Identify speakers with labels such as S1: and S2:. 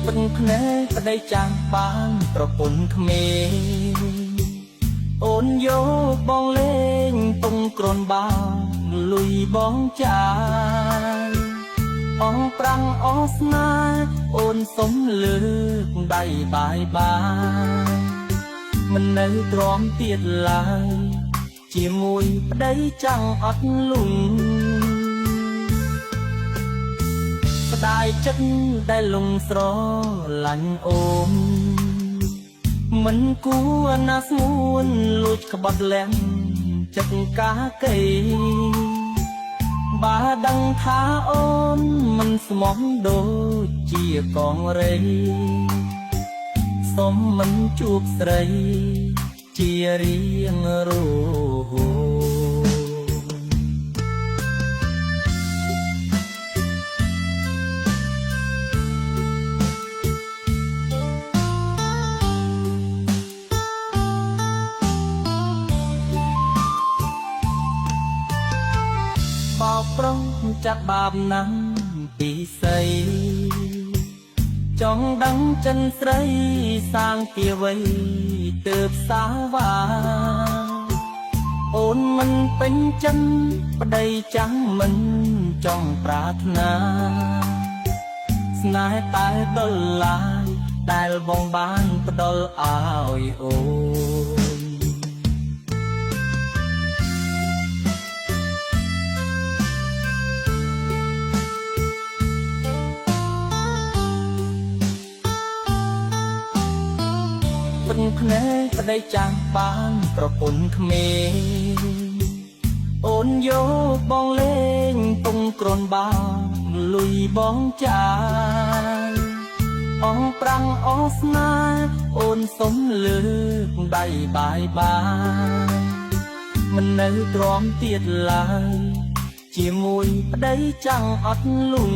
S1: ពិនភ្នែកប្តីចាំងបានប្រពន្ធក្មេងអូនយកបងលេងតុងក្រនបាលុយបងចាយអងប្រាំងអស្នាអូនសុំលើកដៃបាយបាយមិននៅទ្រាំទៀតឡើយជាមួយប្តីចាំងអត់លុងស្ដាយចិត្តដែលលងស្រឡាញ់អូនមិនគួរណាស្ងួនលួចក្បត់លែងចិត្តកាកេបើដឹងថាអូនមិនស្មោះដូចជាកងរៃសុំមិនជួបស្រីជារៀងរហូតបោកប្រុងចាត់បាបណាំពីស័យចង់ដឹងចិនស្រីសាងពីវ័យទើបសាវាអូនមិនពេញចិត្តប្តីចាំងមិនចង់ប្រាថ្នាស្នេហ៍តែដល់ឡាយដែលបងបានផ្ដល់ឲ្យអូនពិនភ្នែកប្តីចាំងបានប្រពន្ធក្មេងអូនយកបងលេងតុងក្រនបាលុយបងចាយអងប្រាំងអស្នាអូនសុំលើកដៃបាយបាយមិននៅទ្រាំទៀតឡើយជាមួយប្តីចាំងអត់លុង